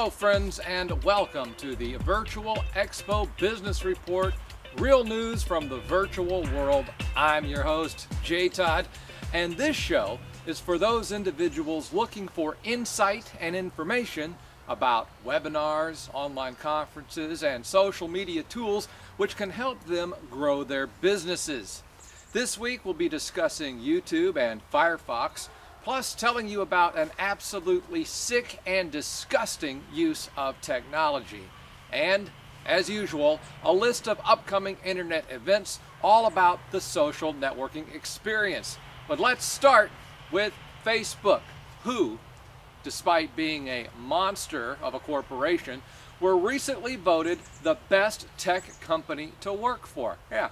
Hello friends, and welcome to the Virtual Expo Business Report, real news from the virtual world. I'm your host, Jay Todd, and this show is for those individuals looking for insight and information about webinars, online conferences, and social media tools which can help them grow their businesses. This week we'll be discussing YouTube and Firefox, plus telling you about an absolutely sick and disgusting use of technology. And, as usual, a list of upcoming internet events all about the social networking experience. But let's start with Facebook, who, despite being a monster of a corporation, were recently voted the best tech company to work for. Yeah.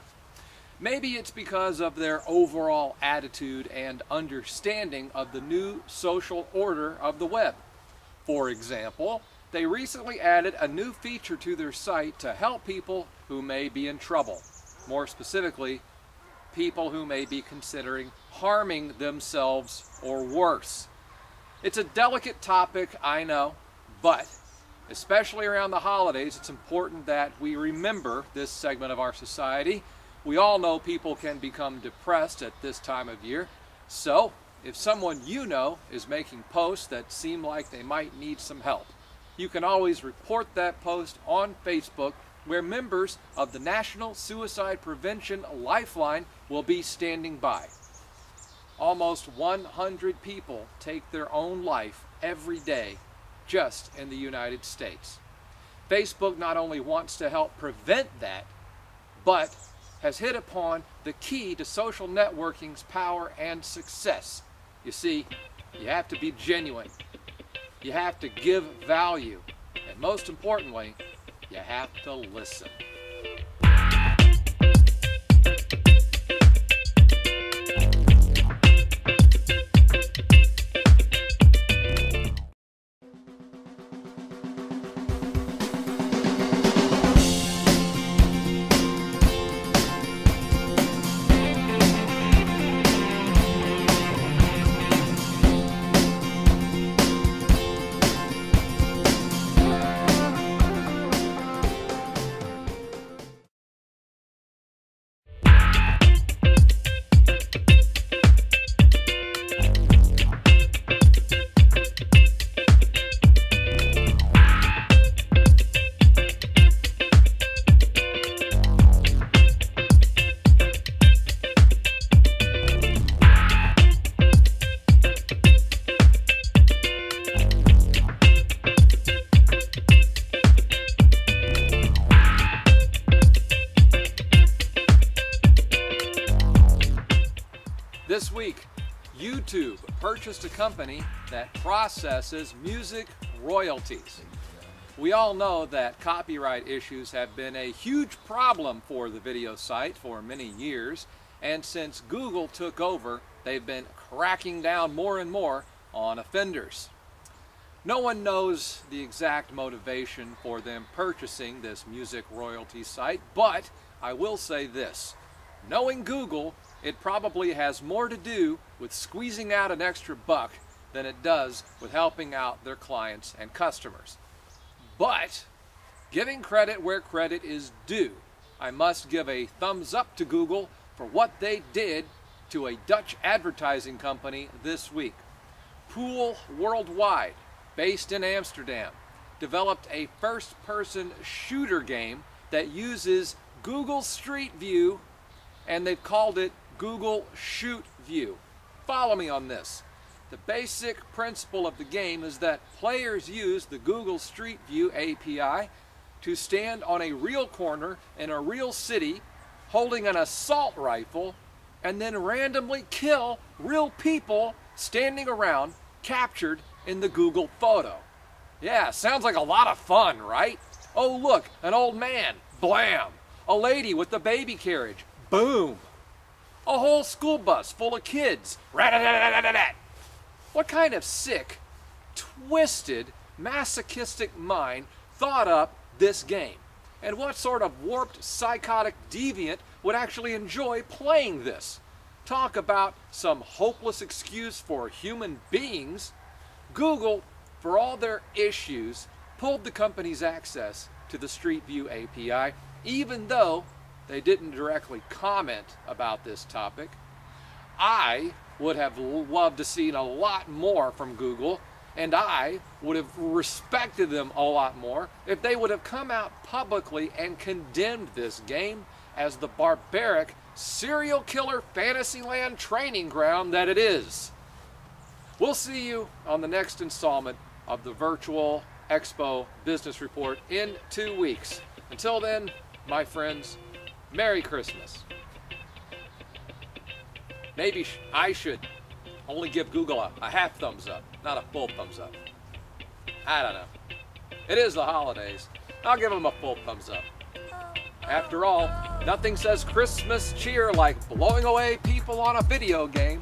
Maybe it's because of their overall attitude and understanding of the new social order of the web. For example, they recently added a new feature to their site to help people who may be in trouble. More specifically, people who may be considering harming themselves or worse. It's a delicate topic, I know, but especially around the holidays, it's important that we remember this segment of our society. We all know people can become depressed at this time of year, so if someone you know is making posts that seem like they might need some help, you can always report that post on Facebook, where members of the National Suicide Prevention Lifeline will be standing by. Almost 100 people take their own life every day just in the United States. Facebook not only wants to help prevent that, but has hit upon the key to social networking's power and success. You see, you have to be genuine, you have to give value, and most importantly, you have to listen. This week, YouTube purchased a company that processes music royalties. We all know that copyright issues have been a huge problem for the video site for many years, and since Google took over, they've been cracking down more and more on offenders. No one knows the exact motivation for them purchasing this music royalty site, but I will say this. Knowing Google, it probably has more to do with squeezing out an extra buck than it does with helping out their clients and customers. But, giving credit where credit is due, I must give a thumbs up to Google for what they did to a Dutch advertising company this week. Pool Worldwide, based in Amsterdam, developed a first-person shooter game that uses Google Street View, and they've called it Google Shoot View. Follow me on this. The basic principle of the game is that players use the Google Street View API to stand on a real corner in a real city holding an assault rifle and then randomly kill real people standing around captured in the Google photo. Yeah, sounds like a lot of fun, right? Oh look, an old man, blam! A lady with the baby carriage, boom! A whole school bus full of kids. Rat-a-tat-tat-tat-tat. What kind of sick, twisted, masochistic mind thought up this game? And what sort of warped, psychotic deviant would actually enjoy playing this? Talk about some hopeless excuse for human beings. Google, for all their issues, pulled the company's access to the Street View API, even though they didn't directly comment about this topic. I would have loved to see a lot more from Google, and I would have respected them a lot more if they would have come out publicly and condemned this game as the barbaric serial killer Fantasyland training ground that it is. We'll see you on the next installment of the Virtual Expo Business Report in 2 weeks. Until then, my friends, Merry Christmas. Maybe I should only give Google a half thumbs up, not a full thumbs up. I don't know. It is the holidays. I'll give them a full thumbs up. After all, nothing says Christmas cheer like blowing away people on a video game.